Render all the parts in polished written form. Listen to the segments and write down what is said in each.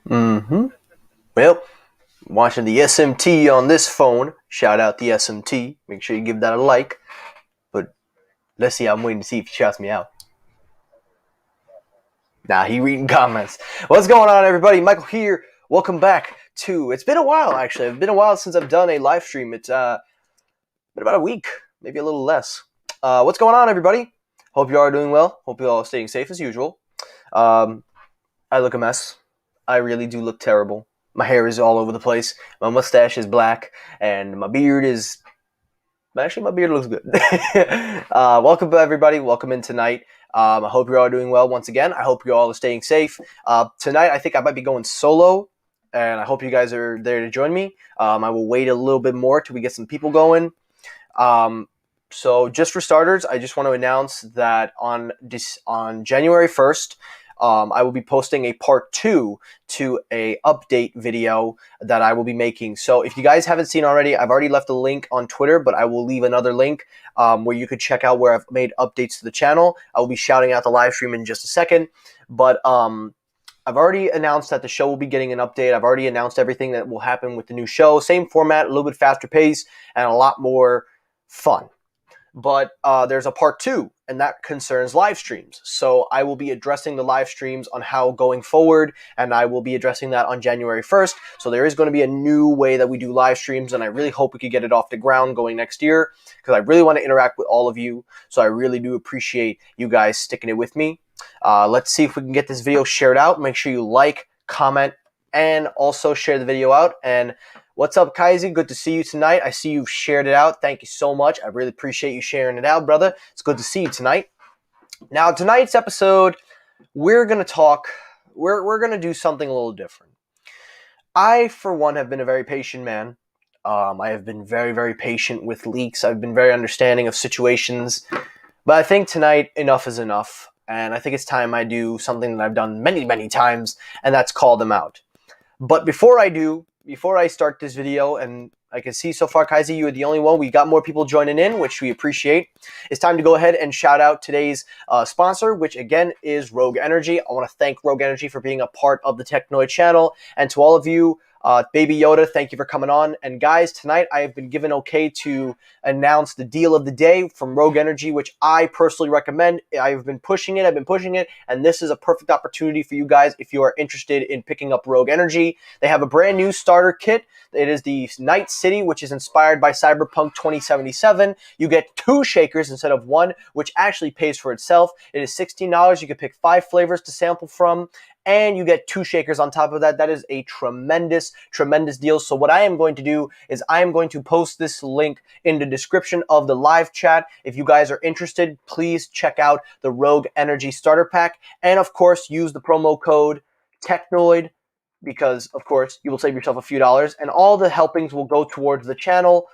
Mm-hmm. Well, watching the SMT on this phone. Shout out the SMT. Make sure you give that a like. But let's see. I'm waiting to see if he shouts me out. Nah, he reading comments. What's going on, everybody? Michael here. Welcome back to. It's been a while, actually. It's been a while since I've done a live stream. It's been about a week, maybe a little less. What's going on, everybody? Hope you are doing well. Hope you all are staying safe as usual. Um, I look a mess. I really do look terrible. My hair is all over the place. My mustache is black, and my beard is. Actually, my beard looks good. Welcome, everybody. Welcome in tonight. I hope you're all doing well once again. I hope you all are staying safe. Tonight, I think I might be going solo, and I hope you guys are there to join me. I will wait a little bit more till we get some people going. So just for starters, I just want to announce that on January 1st, I will be posting a part 2 to a update video that I will be making. So if you guys haven't seen already, I've already left a link on Twitter, but I will leave another link where you could check out where I've made updates to the channel. I will be shouting out the live stream in just a second, but I've already announced that the show will be getting an update. I've already announced everything that will happen with the new show. Same format, a little bit faster pace, and a lot more fun. But there's a part 2, and that concerns live streams. So I will be addressing the live streams on how going forward, and I will be addressing that on January 1st. So there is going to be a new way that we do live streams, and I really hope we could get it off the ground going next year, because I really want to interact with all of you. So I really do appreciate you guys sticking it with me. Let's see if we can get this video shared out. Make sure you like, comment, and also share the video out. And what's up, Kaiser? Good to see you tonight. I see you've shared it out. Thank you so much. I really appreciate you sharing it out, brother. It's good to see you tonight. Now, tonight's episode, we're going to talk, we're going to do something a little different. I, for one, have been a very patient man. I have been very, very patient with leaks. I've been very understanding of situations. But I think tonight, enough is enough. And I think it's time I do something that I've done many, many times, and that's call them out. But before I start this video, and I can see so far, Kaiser, you are the only one. We got more people joining in, which we appreciate. It's time to go ahead and shout out today's sponsor, which again is Rogue Energy. I want to thank Rogue Energy for being a part of the Technoid channel. And to all of you, Baby Yoda, thank you for coming on. And guys, tonight I have been given okay to announce the deal of the day from Rogue Energy, which I personally recommend. I've been pushing it, and this is a perfect opportunity for you guys if you are interested in picking up Rogue Energy. They have a brand new starter kit. It is the Night City, which is inspired by Cyberpunk 2077. You get 2 shakers instead of 1, which actually pays for itself. It is $16. You can pick 5 flavors to sample from, and you get 2 shakers on top of that. That is a tremendous, tremendous deal. So what I am going to do is I am going to post this link in the description of the live chat. If you guys are interested, please check out the Rogue Energy Starter Pack. And of course, use the promo code Technoid, because of course you will save yourself a few dollars, and all the helpings will go towards the channel.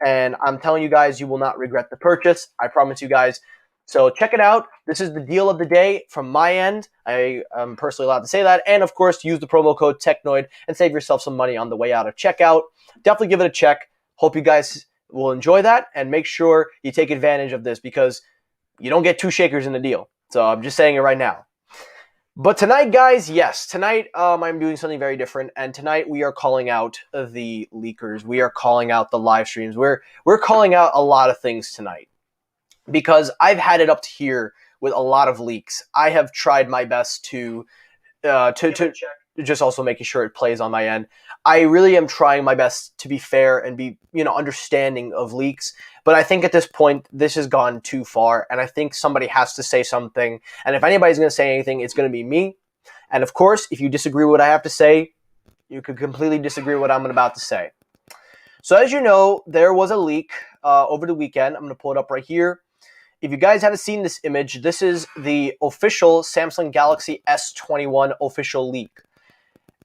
And I'm telling you guys, you will not regret the purchase. I promise you guys. So check it out. This is the deal of the day from my end. I am personally allowed to say that. And of course, use the promo code Technoid and save yourself some money on the way out of checkout. Definitely give it a check. Hope you guys will enjoy that, and make sure you take advantage of this, because you don't get 2 shakers in the deal. So I'm just saying it right now. But tonight, guys, yes, tonight I'm doing something very different, and tonight we are calling out the leakers. We are calling out the live streams. We're calling out a lot of things tonight, because I've had it up to here with a lot of leaks. I have tried my best to just also making sure it plays on my end. I really am trying my best to be fair and be, understanding of leaks. But I think at this point, this has gone too far, and I think somebody has to say something. And if anybody's going to say anything, it's going to be me. And of course, if you disagree with what I have to say, you could completely disagree with what I'm about to say. So as you know, there was a leak over the weekend. I'm going to pull it up right here. If you guys haven't seen this image, this is the official Samsung Galaxy S21 official leak.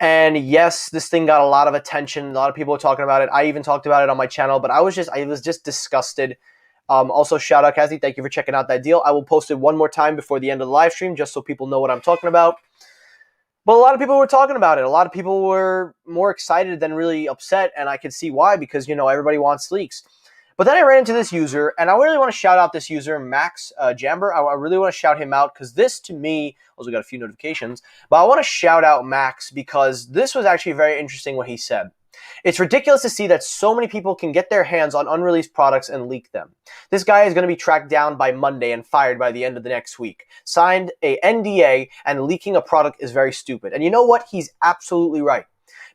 And yes, this thing got a lot of attention. A lot of people are talking about it. I even talked about it on my channel, but I was just disgusted. Also, shout out, Kathy. Thank you for checking out that deal. I will post it one more time before the end of the live stream, just so people know what I'm talking about. But a lot of people were talking about it. A lot of people were more excited than really upset, and I could see why, because, everybody wants leaks. But then I ran into this user, and I really want to shout out this user, Max Jamber. I really want to shout him out because this, to me, also got a few notifications, but I want to shout out Max because this was actually very interesting what he said. It's ridiculous to see that so many people can get their hands on unreleased products and leak them. This guy is going to be tracked down by Monday and fired by the end of the next week. Signed a NDA, and leaking a product is very stupid. And you know what? He's absolutely right.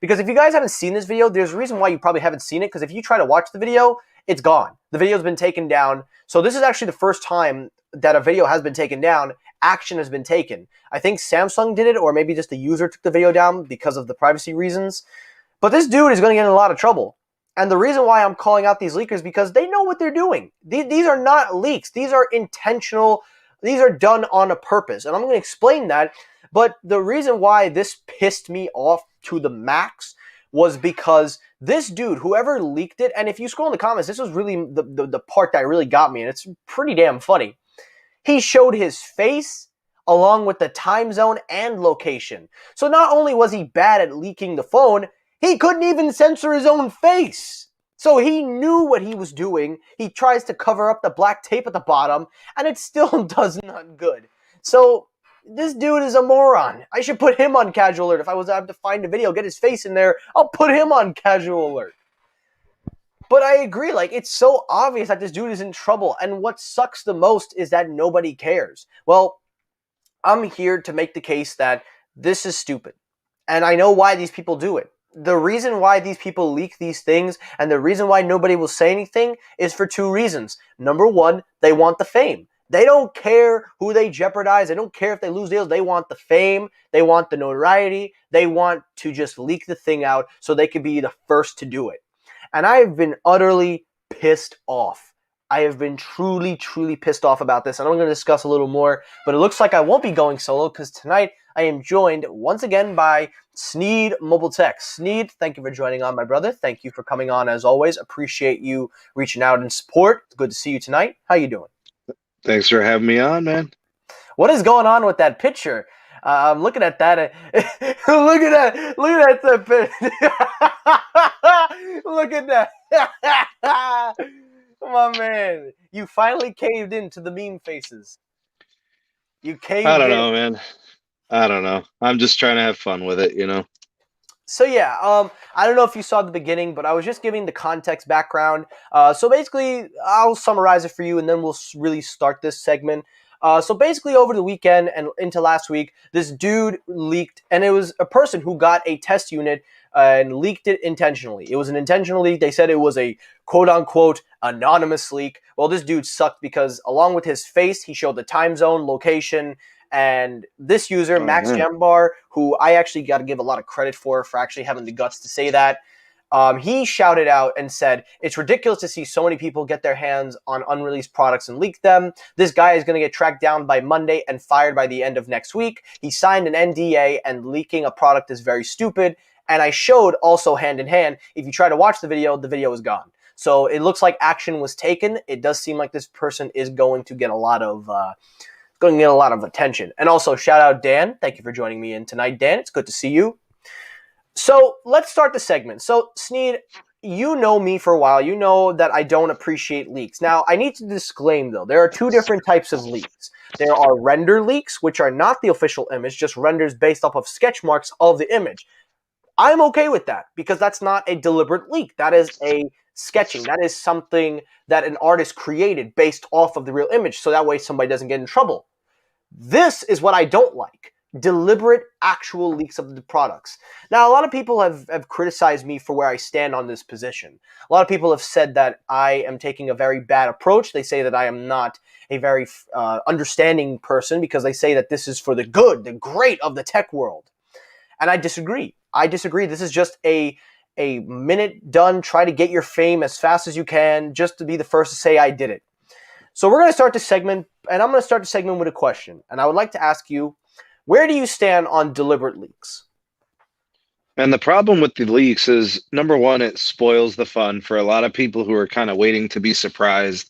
Because if you guys haven't seen this video, there's a reason why you probably haven't seen it, because if you try to watch the video, it's gone. The video's been taken down. So this is actually the first time that a video has been taken down. Action has been taken. I think Samsung did it, or maybe just the user took the video down because of the privacy reasons. But this dude is going to get in a lot of trouble. And the reason why I'm calling out these leakers is because they know what they're doing. These are not leaks. These are intentional. These are done on a purpose. And I'm going to explain that. But the reason why this pissed me off to the max was because this dude, whoever leaked it, and if you scroll in the comments, this was really the part that really got me, and it's pretty damn funny. He showed his face along with the time zone and location. So not only was he bad at leaking the phone, he couldn't even censor his own face. So he knew what he was doing. He tries to cover up the black tape at the bottom, and it still does not good. So this dude is a moron. I should put him on casual alert. If I was to have to find a video, get his face in there, I'll put him on casual alert. But I agree, like, it's so obvious that this dude is in trouble, and what sucks the most is that nobody cares. Well, I'm here to make the case that this is stupid, and I know why these people do it. The reason why these people leak these things and the reason why nobody will say anything is for two reasons. Number one, they want the fame. They don't care who they jeopardize. They don't care if they lose deals. They want the fame. They want the notoriety. They want to just leak the thing out so they can be the first to do it. And I have been utterly pissed off. I have been truly, truly pissed off about this. And I'm going to discuss a little more. But it looks like I won't be going solo because tonight I am joined once again by Sneed Mobile Tech. Sneed, thank you for joining on, my brother. Thank you for coming on as always. Appreciate you reaching out and support. It's good to see you tonight. How you doing? Thanks for having me on, man. What is going on with that picture? I'm looking at that. Look at that. Look at that. Look at that. My man. You finally caved into the meme faces. You caved in. I don't know, man. I don't know. I'm just trying to have fun with it, you know? So yeah, I don't know if you saw the beginning, but I was just giving the context background. So basically, I'll summarize it for you, and then we'll really start this segment. So basically, over the weekend and into last week, this dude leaked, and it was a person who got a test unit and leaked it intentionally. It was an intentional leak. They said it was a quote-unquote anonymous leak. Well, this dude sucked because along with his face, he showed the time zone, location, and this user, Max Jambar, who I actually got to give a lot of credit for actually having the guts to say that, he shouted out and said, it's ridiculous to see so many people get their hands on unreleased products and leak them. This guy is going to get tracked down by Monday and fired by the end of next week. He signed an NDA, and leaking a product is very stupid. And I showed also hand in hand, if you try to watch the video is gone. So it looks like action was taken. It does seem like this person is going to get a lot of attention. And also, shout out Dan. Thank you for joining me in tonight, Dan. It's good to see you. So let's start the segment. So Sneed, you know me for a while. You know that I don't appreciate leaks. Now, I need to disclaim, though, there are two different types of leaks. There are render leaks, which are not the official image, just renders based off of sketch marks of the image. I'm okay with that because that's not a deliberate leak. That is a sketching. That is something that an artist created based off of the real image, so that way somebody doesn't get in trouble. This is what I don't like. Deliberate actual leaks of the products. Now, a lot of people have criticized me for where I stand on this position. A lot of people have said that I am taking a very bad approach. They say that I am not a very understanding person because they say that this is for the good, the great of the tech world. And I disagree. This is just a minute done. Try to get your fame as fast as you can just to be the first to say I did it. So we're going to start the segment, and I'm going to start the segment with a question. And I would like to ask you, where do you stand on deliberate leaks? And the problem with the leaks is, number one, it spoils the fun for a lot of people who are kind of waiting to be surprised,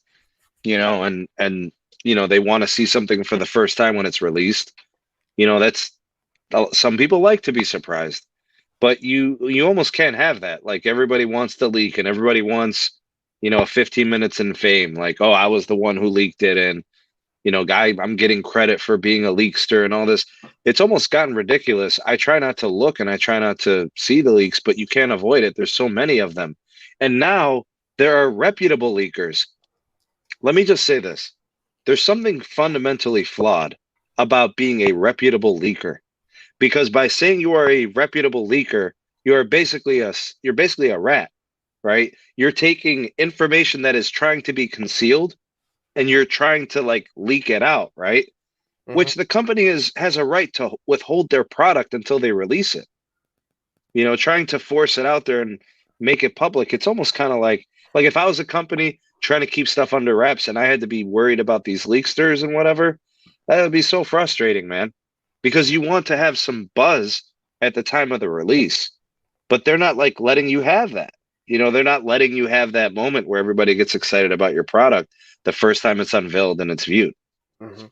you know, and you know, they want to see something for the first time when it's released. You know, that's some people like to be surprised, but you almost can't have that. Like, everybody wants to leak, and everybody wants, a 15 minutes in fame, like, oh, I was the one who leaked it, and guy, I'm getting credit for being a leakster and all this. It's almost gotten ridiculous. I try not to look and I try not to see the leaks, but you can't avoid it. There's so many of them. And now there are reputable leakers. Let me just say this. There's something fundamentally flawed about being a reputable leaker, because by saying you are a reputable leaker, you're basically a rat, right? You're taking information that is trying to be concealed and you're trying to like leak it out, right? Hmm. Which the company has a right to withhold their product until they release it. Trying to force it out there and make it public, it's almost kind of like if I was a company trying to keep stuff under wraps and I had to be worried about these leaksters and whatever, that would be so frustrating, man. Because you want to have some buzz at the time of the release, but they're not like letting you have that. They're not letting you have that moment where everybody gets excited about your product the first time it's unveiled and it's viewed. Hmm.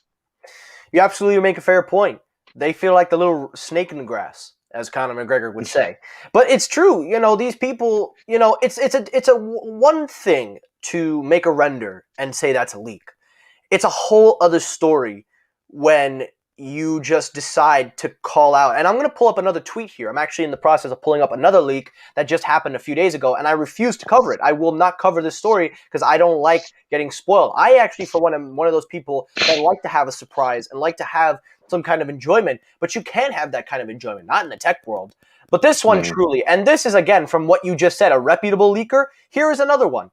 You absolutely make a fair point. They feel like the little snake in the grass, as Conor McGregor would say. But it's true. These people. It's a one thing to make a render and say that's a leak. It's a whole other story when you just decide to call out. And I'm going to pull up another tweet here. I'm actually in the process of pulling up another leak that just happened a few days ago, and I refuse to cover it. I will not cover this story because I don't like getting spoiled. I actually, for one, am one of those people that like to have a surprise and like to have some kind of enjoyment, but you can't have that kind of enjoyment, not in the tech world. But this one Yeah. truly, and this is again from what you just said, a reputable leaker. Here is another one.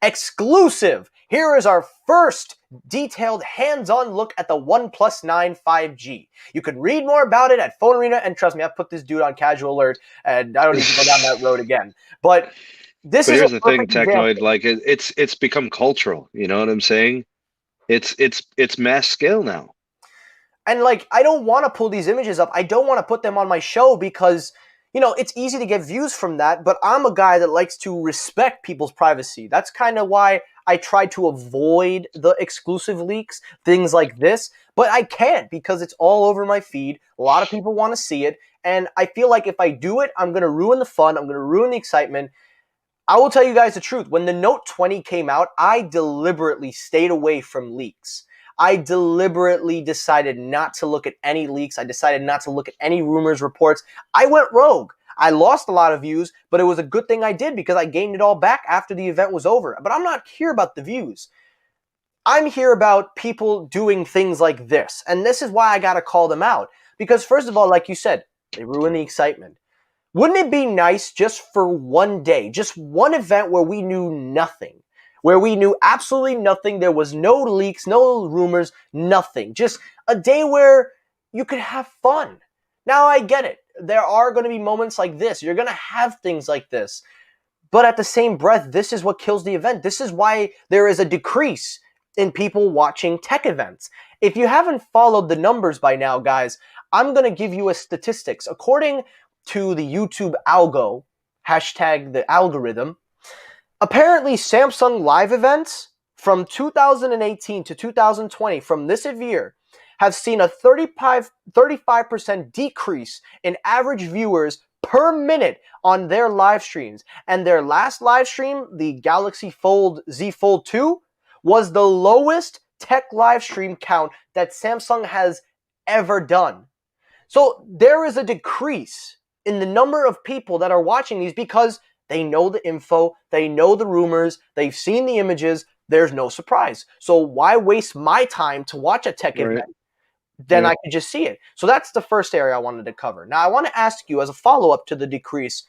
Exclusive! Here is our first detailed hands-on look at the OnePlus 9 5G. You can read more about it at Phone Arena, and trust me, I've put this dude on casual alert, and I don't need to go down that road again. But this But is a here's the thing, perfect example. Technoid, like it's become cultural. You know what I'm saying? It's mass scale now. And I don't want to pull these images up. I don't want to put them on my show because, it's easy to get views from that, but I'm a guy that likes to respect people's privacy. That's kind of why I try to avoid the exclusive leaks, things like this, but I can't because it's all over my feed. A lot of people want to see it, and I feel like if I do it, I'm going to ruin the fun, I'm going to ruin the excitement. I will tell you guys the truth. When the Note 20 came out, I deliberately stayed away from leaks. I deliberately decided not to look at any leaks. I decided not to look at any rumors, reports. I went rogue. I lost a lot of views, but it was a good thing I did because I gained it all back after the event was over. But I'm not here about the views. I'm here about people doing things like this. And this is why I got to call them out. Because, first of all, like you said, they ruin the excitement. Wouldn't it be nice just for one day, just one event where we knew nothing, where we knew absolutely nothing, there was no leaks, no rumors, nothing, just a day where you could have fun. Now I get it. There are going to be moments like this. You're going to have things like this. But at the same breath, this is what kills the event. This is why there is a decrease in people watching tech events. If you haven't followed the numbers by now, guys, I'm going to give you a statistics. According to the YouTube algo, hashtag the algorithm, apparently Samsung live events from 2018 to 2020, from this year, have seen a 35% decrease in average viewers per minute on their live streams. And their last live stream, the Galaxy Fold Z Fold 2, was the lowest tech live stream count that Samsung has ever done. So there is a decrease in the number of people that are watching these because they know the info, they know the rumors, they've seen the images, there's no surprise. So why waste my time to watch a tech Right. event? Then Yeah. I could just see it. So that's the first area I wanted to cover. Now I want to ask you as a follow-up to the decrease,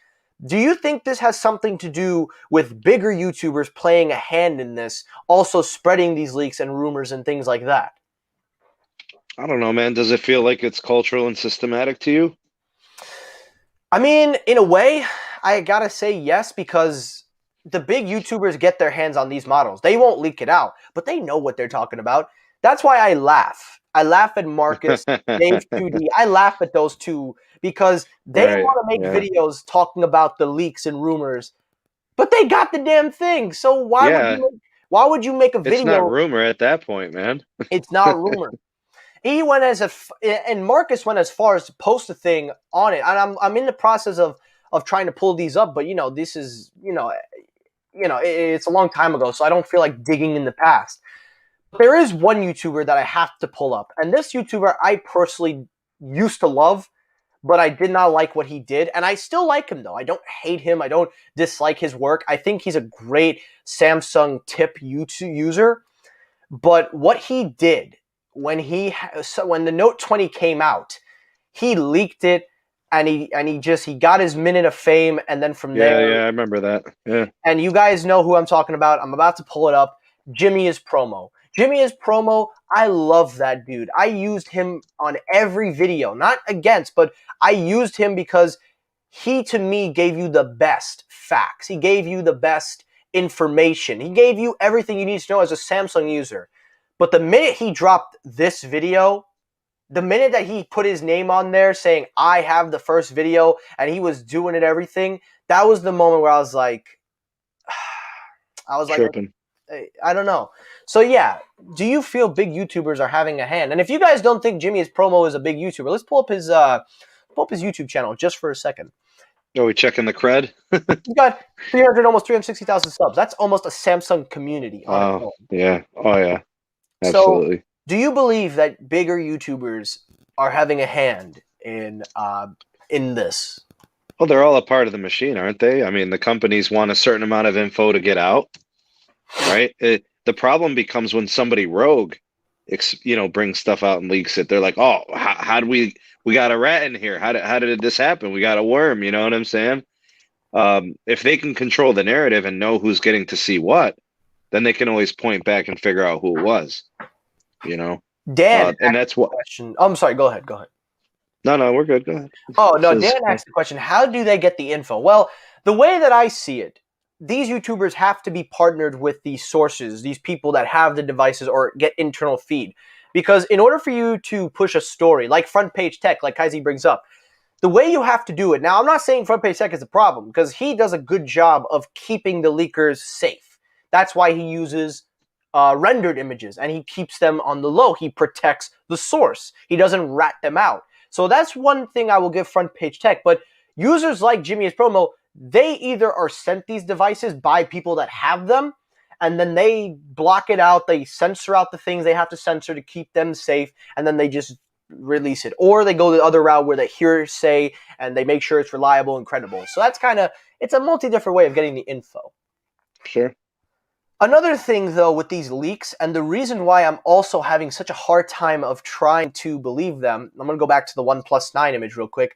do you think this has something to do with bigger YouTubers playing a hand in this, also spreading these leaks and rumors and things like that? I don't know, man. Does it feel like it's cultural and systematic to you? I mean, in a way, I gotta say yes, because the big YouTubers get their hands on these models. They won't leak it out, but they know what they're talking about. That's why I laugh. I laugh at Marcus, Dave 2D. I laugh at those two because they Right. want to make Yeah. videos talking about the leaks and rumors, but they got the damn thing. So Yeah. why would you make a It's not video? rumor at that point, man. It's not rumor. He went and Marcus went as far as to post a thing on it. And I'm in the process of trying to pull these up, but this is it's a long time ago, so I don't feel like digging in the past. But there is one YouTuber that I have to pull up, and this YouTuber I personally used to love, but I did not like what he did, and I still like him though. I don't hate him. I don't dislike his work. I think he's a great Samsung tip YouTube user. But what he did when the Note 20 came out, he leaked it, and he got his minute of fame, and then from Yeah, there, yeah, I remember that. Yeah. and you guys know who I'm talking about. I'm about to pull it up. Jimmy is promo. Jimmy is promo. I love that dude. I used him on every video, not against, but I used him because he, to me, gave you the best facts. He gave you the best information. He gave you everything you need to know as a Samsung user. But the minute he dropped this video, the minute that he put his name on there saying, I have the first video, and he was doing it everything, that was the moment where I was like, Tripping. I don't know. So yeah, do you feel big YouTubers are having a hand? And if you guys don't think Jimmy is promo is a big YouTuber, let's pull up his YouTube channel just for a second. Are we checking the cred? He's got 300, almost 360,000 subs. That's almost a Samsung community on its Oh, own. yeah. Oh, yeah. So, Absolutely. do you believe that bigger YouTubers are having a hand in this? Well, they're all a part of the machine, aren't they? I mean, the companies want a certain amount of info to get out, right? The problem becomes when somebody rogue, brings stuff out and leaks it. They're like, "Oh, how do we got a rat in here? How did this happen? We got a worm." You know what I'm saying? If they can control the narrative and know who's getting to see what, then they can always point back and figure out who it was. You know, Dan, and that's what. question. Oh, I'm sorry. Go ahead. Go ahead. No, we're good. Go ahead. Oh, no, Says- Dan asked the question, how do they get the info? Well, the way that I see it, these YouTubers have to be partnered with these sources, these people that have the devices or get internal feed. Because in order for you to push a story, like Front Page Tech, like Kaiser brings up, the way you have to do it, now I'm not saying Front Page Tech is a problem, because he does a good job of keeping the leakers safe. That's why he uses rendered images, and he keeps them on the low. He protects the source. He doesn't rat them out. So that's one thing I will give Front Page Tech. But users like Jimmy is Promo, they either are sent these devices by people that have them, and then they block it out. They censor out the things they have to censor to keep them safe, and then they just release it. Or they go the other route where they hearsay and they make sure it's reliable and credible. So that's it's a multi-different way of getting the info. Sure. Another thing, though, with these leaks, and the reason why I'm also having such a hard time of trying to believe them, I'm going to go back to the OnePlus 9 image real quick,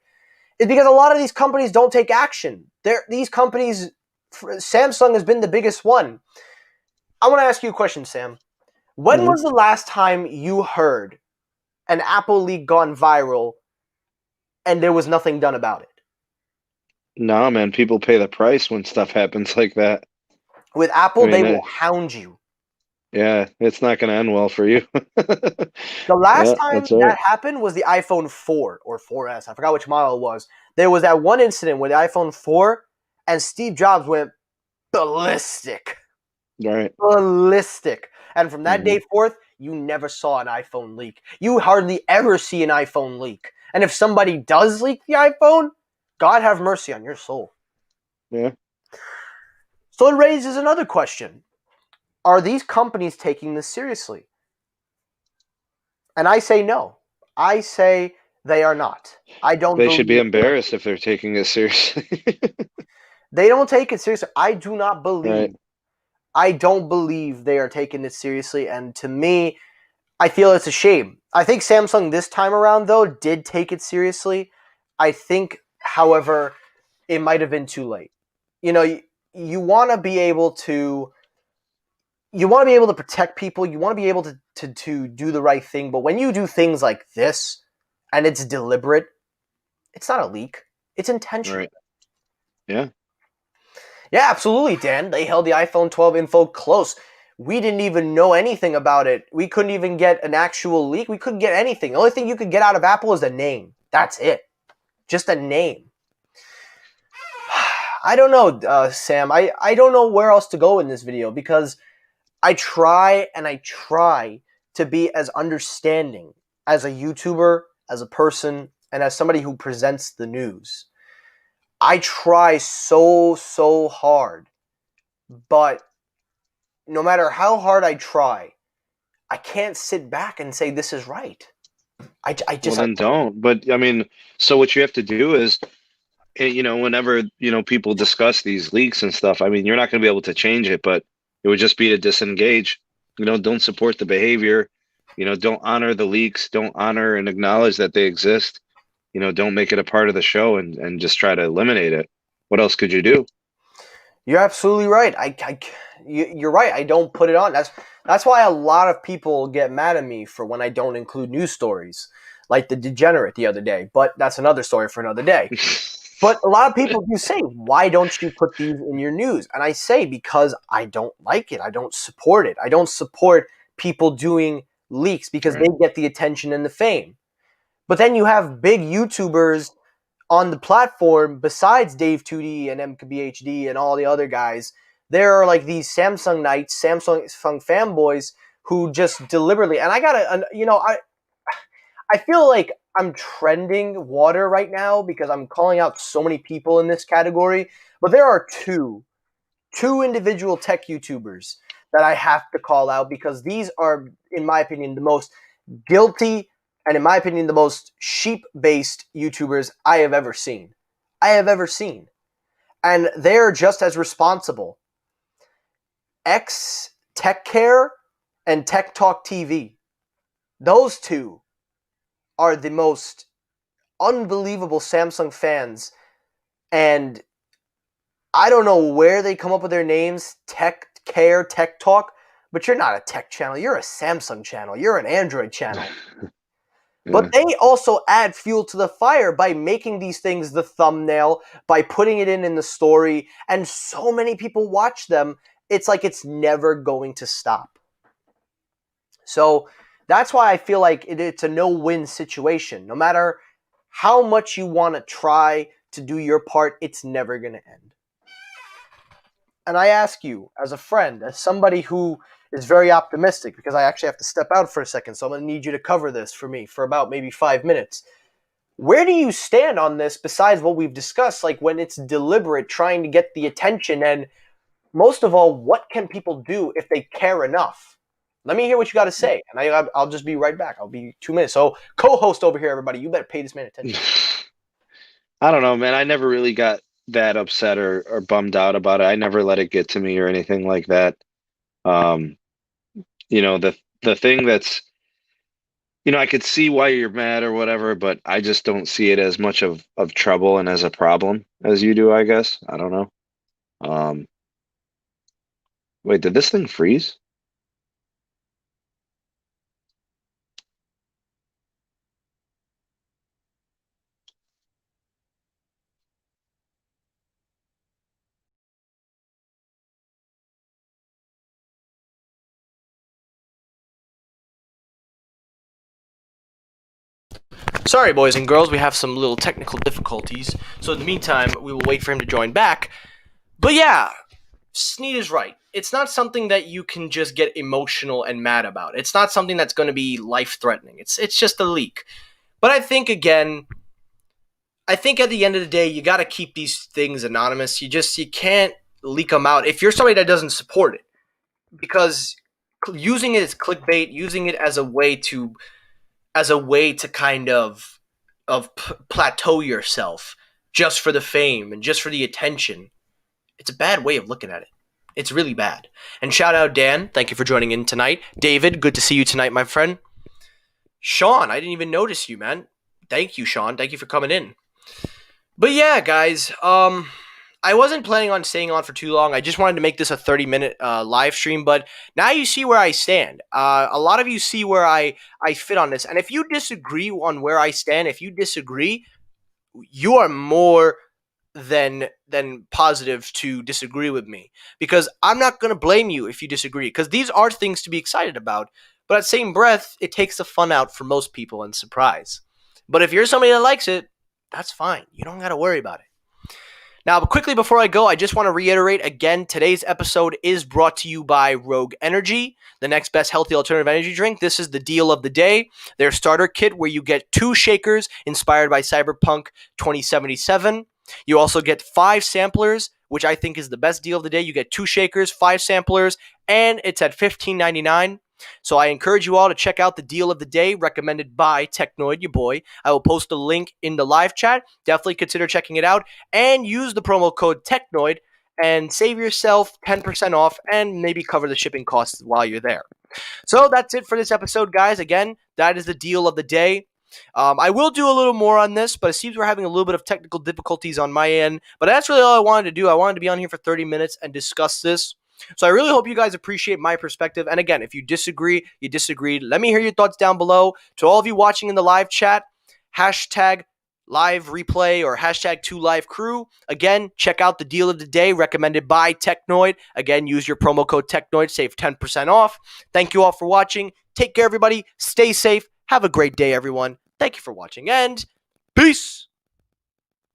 is because a lot of these companies don't take action. These companies, Samsung has been the biggest one. I want to ask you a question, Sam. When was the last time you heard an Apple leak gone viral and there was nothing done about it? No, man, people pay the price when stuff happens like that. With Apple, they will hound you. Yeah, it's not going to end well for you. The last time that's right. that happened was the iPhone 4 or 4S. I forgot which model it was. There was that one incident with the iPhone 4, and Steve Jobs went ballistic. Right. Ballistic. And from that day forth, you never saw an iPhone leak. You hardly ever see an iPhone leak. And if somebody does leak the iPhone, God have mercy on your soul. Yeah. So it raises another question. Are these companies taking this seriously? And I say no. I say they are not. I don't. They should be embarrassed if they're taking it seriously. They don't take it seriously. I do not believe. Right. I don't believe they are taking it seriously. And to me, I feel it's a shame. I think Samsung this time around, though, did take it seriously. I think, however, it might have been too late. You want to be able to protect people. You want to be able to do the right thing. But when you do things like this and it's deliberate, it's not a leak. It's intentional. Right. Yeah. Yeah, absolutely, Dan. They held the iPhone 12 info close. We didn't even know anything about it. We couldn't even get an actual leak. We couldn't get anything. The only thing you could get out of Apple is a name. That's it. Just a name. I don't know, Sam. I don't know where else to go in this video because I try to be as understanding as a YouTuber, as a person, and as somebody who presents the news. I try so hard, but no matter how hard I try, I can't sit back and say this is right. I Well, just I then don't. But I mean, so what you have to do is, whenever, people discuss these leaks and stuff, I mean, you're not going to be able to change it, but it would just be to disengage. Don't support the behavior. Don't honor the leaks. Don't honor and acknowledge that they exist. Don't make it a part of the show and just try to eliminate it. What else could you do? You're absolutely right. You're right. I don't put it on. That's why a lot of people get mad at me for when I don't include news stories, like the degenerate the other day. But that's another story for another day. But a lot of people do say, why don't you put these in your news? And I say, because I don't like it. I don't support it. I don't support people doing leaks because they Right. get the attention and the fame. But then you have big YouTubers on the platform besides Dave 2D and MKBHD and all the other guys. There are like these Samsung Knights, Samsung fanboys who just deliberately, and I gotta, I feel like I'm trending water right now because I'm calling out so many people in this category. But there are two individual tech YouTubers that I have to call out because these are, in my opinion, the most guilty and, in my opinion, the most sheep-based YouTubers I have ever seen. I have ever seen. And they're just as responsible. X Tech Care and Tech Talk TV. Those two are the most unbelievable Samsung fans, and I don't know where they come up with their names, Tech Care, Tech Talk, but you're not a tech channel. You're a Samsung channel. You're an Android channel. Yeah. But they also add fuel to the fire by making these things the thumbnail, by putting it in the story, and so many people watch them. It's like it's never going to stop. So that's why I feel like it's a no-win situation. No matter how much you want to try to do your part, it's never going to end. And I ask you, as a friend, as somebody who is very optimistic, because I actually have to step out for a second, so I'm going to need you to cover this for me for about maybe 5 minutes. Where do you stand on this besides what we've discussed, like when it's deliberate, trying to get the attention, and most of all, what can people do if they care enough? Let me hear what you got to say, and I'll just be right back. I'll be 2 minutes. So, co-host over here, everybody, you better pay this man attention. I don't know, man. I never really got that upset or bummed out about it. I never let it get to me or anything like that. Um, the thing that's, I could see why you're mad or whatever, but I just don't see it as much of trouble and as a problem as you do, I guess. I don't know. Um, Wait, did this thing freeze? Sorry, boys and girls, we have some little technical difficulties. So in the meantime, we will wait for him to join back. But yeah, Sneed is right. It's not something that you can just get emotional and mad about. It's not something that's going to be life-threatening. It's just a leak. But I think at the end of the day, you got to keep these things anonymous. You can't leak them out if you're somebody that doesn't support it, because using it as clickbait, using it as a way to kind of plateau yourself just for the fame and just for the attention. It's a bad way of looking at it. It's really bad. And shout out Dan, thank you for joining in tonight. David, good to see you tonight, my friend. Sean, I didn't even notice you, man. Thank you, Sean. Thank you for coming in. But yeah, guys, I wasn't planning on staying on for too long. I just wanted to make this a 30-minute live stream, but now you see where I stand. A lot of you see where I fit on this. And if you disagree on where I stand, if you disagree, you are more than positive to disagree with me, because I'm not going to blame you if you disagree, because these are things to be excited about. But at the same breath, it takes the fun out for most people and surprise. But if you're somebody that likes it, that's fine. You don't got to worry about it. Now, quickly before I go, I just want to reiterate again, today's episode is brought to you by Rogue Energy, the next best healthy alternative energy drink. This is the deal of the day. Their starter kit, where you get 2 shakers inspired by Cyberpunk 2077. You also get 5 samplers, which I think is the best deal of the day. You get 2 shakers, 5 samplers, and it's at $15.99. So I encourage you all to check out the deal of the day recommended by Technoid, your boy. I will post the link in the live chat. Definitely consider checking it out and use the promo code Technoid and save yourself 10% off and maybe cover the shipping costs while you're there. So that's it for this episode, guys. Again, that is the deal of the day. I will do a little more on this, but it seems we're having a little bit of technical difficulties on my end. But that's really all I wanted to do. I wanted to be on here for 30 minutes and discuss this. So I really hope you guys appreciate my perspective. And again, if you disagree, you disagreed. Let me hear your thoughts down below. To all of you watching in the live chat, hashtag live replay or hashtag 2livecrew. Again, check out the deal of the day recommended by Technoid. Again, use your promo code Technoid, save 10% off. Thank you all for watching. Take care, everybody. Stay safe. Have a great day, everyone. Thank you for watching, and peace!